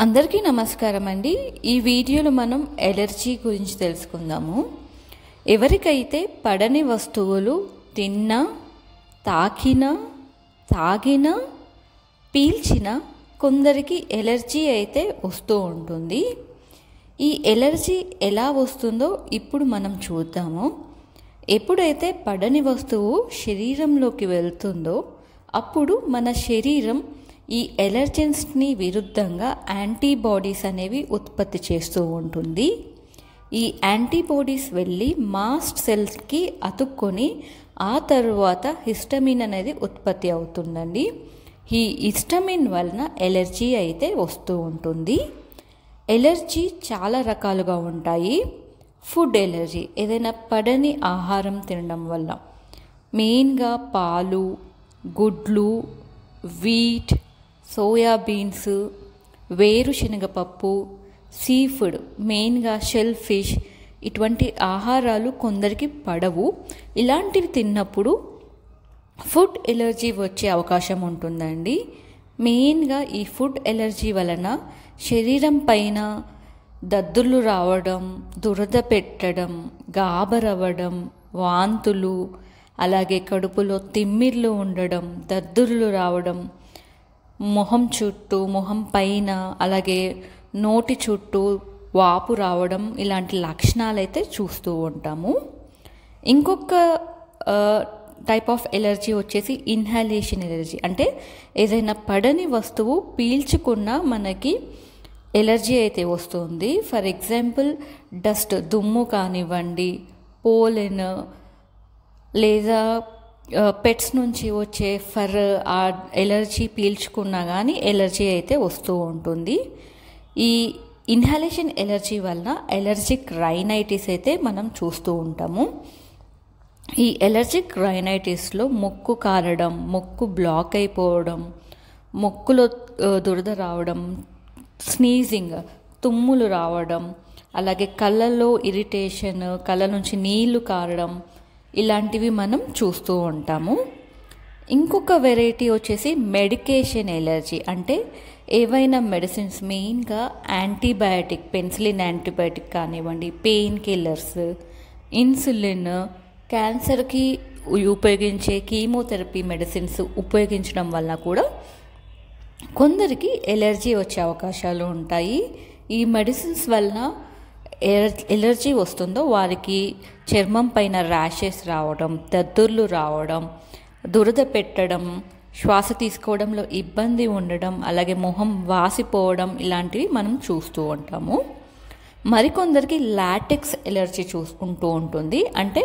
అందరికీ నమస్కారం అండి. ఈ వీడియోలో మనం ఎలర్జీ గురించి తెలుసుకుందాము. ఎవరికైతే పడని వస్తువులు తిన్నా, తాకినా, తాగినా, పీల్చినా కొందరికి ఎలర్జీ అయితే వస్తూ ఉంటుంది. ఈ ఎలర్జీ ఎలా వస్తుందో ఇప్పుడు మనం చూద్దాము. ఎప్పుడైతే పడని వస్తువు శరీరంలోకి వెళ్తుందో అప్పుడు మన శరీరం ఈ ఎలర్జెన్స్ని విరుద్ధంగా యాంటీబాడీస్ అనేవి ఉత్పత్తి చేస్తూ ఉంటుంది. ఈ యాంటీబాడీస్ వెళ్ళి మాస్ట్ సెల్స్కి అతుక్కొని ఆ తరువాత హిస్టమిన్ అనేది ఉత్పత్తి అవుతుందండి. ఈ హిస్టమిన్ వలన ఎలర్జీ అయితే వస్తూ ఉంటుంది. ఎలర్జీ చాలా రకాలుగా ఉంటాయి. ఫుడ్ ఎలర్జీ ఏదైనా పడని ఆహారం తినడం వల్ల, మెయిన్గా పాలు, గుడ్లు, వీట్, సోయాబీన్స్, వేరుశనగపప్పు, సీ ఫుడ్ మెయిన్గా షెల్ ఫిష్, ఇటువంటి ఆహారాలు కొందరికి పడవు. ఇలాంటివి తిన్నప్పుడు ఫుడ్ ఎలర్జీ వచ్చే అవకాశం ఉంటుందండి. మెయిన్గా ఈ ఫుడ్ ఎలర్జీ వలన శరీరం పైన దద్దుర్లు రావడం, దురద పెట్టడం, గాబరవ్వడం, వాంతులు, అలాగే కడుపులో తిమ్మిర్లు ఉండడం, దద్దుర్లు రావడం, మొహం చుట్టూ, మొహం పైన, అలాగే నోటి చుట్టూ వాపు రావడం, ఇలాంటి లక్షణాలు అయితే చూస్తూ ఉంటాము. ఇంకొక టైప్ ఆఫ్ ఎలర్జీ వచ్చేసి ఇన్హాలేషన్ ఎలర్జీ. అంటే ఏదైనా పడని వస్తువు పీల్చుకున్నా మనకి ఎలర్జీ అయితే వస్తుంది. ఫర్ ఎగ్జాంపుల్ డస్ట్, దుమ్ము కానివ్వండి, పోలెన్, లేదా పెట్స్ నుంచి వచ్చే ఫర్, ఆ ఎలర్జీ పీల్చుకున్నా కానీ ఎలర్జీ అయితే వస్తూ ఉంటుంది. ఈ ఇన్హాలేషన్ ఎలర్జీ వలన ఎలర్జిక్ రైనైటిస్ అయితే మనం చూస్తూ ఉంటాము. ఈ ఎలర్జిక్ రైనైటిస్లో ముక్కు కారడం, ముక్కు బ్లాక్ అయిపోవడం, ముక్కులో దురద రావడం, స్నీజింగ్, తుమ్ములు రావడం, అలాగే కళ్ళల్లో ఇరిటేషన్, కళ్ళ నుంచి నీళ్లు కారడం, ఇలాంటివి మనం చూస్తూ ఉంటాము. ఇంకొక వెరైటీ వచ్చేసి మెడికేషన్ ఎలర్జీ. అంటే ఏవైనా మెడిసిన్స్, మెయిన్గా యాంటీబయాటిక్, పెన్సిలిన్ యాంటీబయాటిక్ కానివ్వండి, పెయిన్ కిల్లర్స్, ఇన్సులిన్, క్యాన్సర్కి ఉపయోగించే కీమోథెరపీ మెడిసిన్స్ ఉపయోగించడం వల్ల కూడా కొందరికి ఎలర్జీ వచ్చే అవకాశాలు ఉంటాయి. ఈ మెడిసిన్స్ వలన ఎలర్జీ వస్తుందో వారికి చర్మం పైన ర్యాషెస్ రావడం, దద్దుర్లు రావడం, దురద పెట్టడం, శ్వాస తీసుకోవడంలో ఇబ్బంది ఉండడం, అలాగే మొహం వాసిపోవడం, ఇలాంటివి మనం చూస్తూ ఉంటాము. మరికొందరికి లాటెక్స్ ఎలర్జీ ఉంటూ ఉంటుంది. అంటే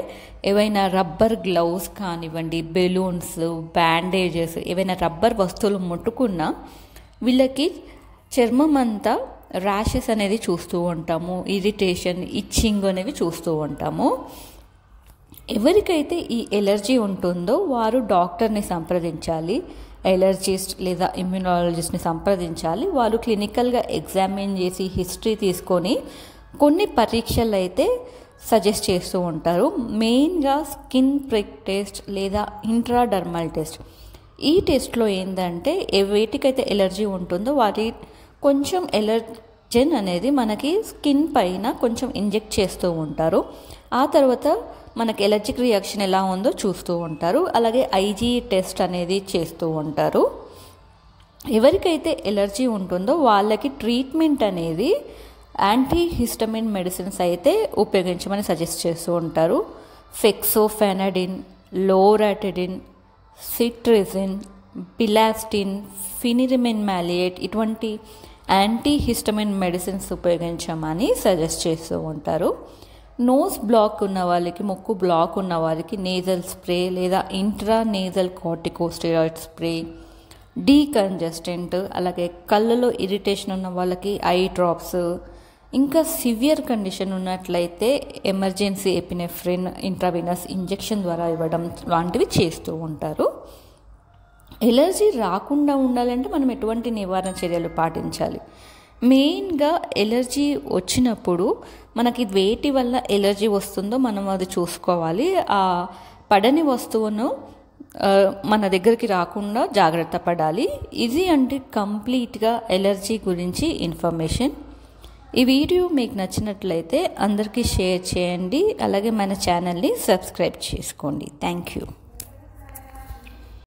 ఏవైనా రబ్బర్ గ్లౌస్ కానివ్వండి, బెలూన్స్, బ్యాండేజెస్, ఏవైనా రబ్బర్ వస్తువులు ముట్టుకున్నా వీళ్ళకి చర్మం అంతా ర్యాషెస్ అనేది చూస్తూ ఉంటాము. ఇరిటేషన్, ఇచ్చింగ్ అనేవి చూస్తూ ఉంటాము. ఎవరికైతే ఈ ఎలర్జీ ఉంటుందో వారు డాక్టర్ని సంప్రదించాలి. ఎలర్జిస్ట్ లేదా ఇమ్యునాలజిస్ట్ని సంప్రదించాలి. వాళ్ళు క్లినికల్గా ఎగ్జామిన్ చేసి హిస్టరీ తీసుకొని కొన్ని పరీక్షలు అయితే సజెస్ట్ చేస్తూ ఉంటారు. మెయిన్గా స్కిన్ ప్రిక్ టెస్ట్ లేదా ఇంట్రాడర్మల్ టెస్ట్. ఈ టెస్ట్లో ఏంటంటే వేటికైతే ఎలర్జీ ఉంటుందో వాటి కొంచెం ఎలర్జెన్ అనేది మనకి స్కిన్ పైన కొంచెం ఇంజెక్ట్ చేస్తూ ఉంటారు. ఆ తర్వాత మనకి ఎలర్జిక్ రియాక్షన్ ఎలా ఉందో చూస్తూ ఉంటారు. అలాగే ఐజీ టెస్ట్ అనేది చేస్తూ ఉంటారు. ఎవరికైతే ఎలర్జీ ఉంటుందో వాళ్ళకి ట్రీట్మెంట్ అనేది యాంటీ హిస్టమిన్ మెడిసిన్స్ అయితే ఉపయోగించమని సజెస్ట్ చేస్తూ ఉంటారు. ఫెక్సోఫెనడిన్, లోరాటిడిన్, సిట్రిజిన్, పిలాస్టిన్, ఫినిరిమిన్ మ్యాలియేట్, ఇటువంటి యాంటీ హిస్టమిన్ మెడిసిన్స్ ఉపయోగించమని సజెస్ట్ చేస్తూ ఉంటారు. నోస్ బ్లాక్ ఉన్న వాళ్ళకి, ముక్కు బ్లాక్ ఉన్న వారికి నేజల్ స్ప్రే లేదా intra nasal corticosteroid spray, decongestant, అలాగే కళ్ళలో ఇరిటేషన్ ఉన్న వాళ్ళకి ఐ డ్రాప్స్, ఇంకా సివియర్ కండిషన్ ఉన్నట్లయితే ఎమర్జెన్సీ ఎపినెఫ్రిన్ ఇంట్రావెనస్ ఇంజెక్షన్ ద్వారా ఇవ్వడం లాంటివి చేస్తూ ఉంటారు. ఎలర్జీ రాకుండా ఉండాలంటే మనం ఎటువంటి నివారణ చర్యలు పాటించాలి? మెయిన్గా ఎలర్జీ వచ్చినప్పుడు మనకి వేటి వల్ల ఎలర్జీ వస్తుందో మనం అది చూసుకోవాలి. ఆ పడని వస్తువును మన దగ్గరికి రాకుండా జాగ్రత్త పడాలి. ఇది అంటే కంప్లీట్గా ఎలర్జీ గురించి ఇన్ఫర్మేషన్. ఈ వీడియో మీకు నచ్చినట్లయితే అందరికీ షేర్ చేయండి. అలాగే మన ఛానల్ని సబ్స్క్రైబ్ చేసుకోండి. Thank you.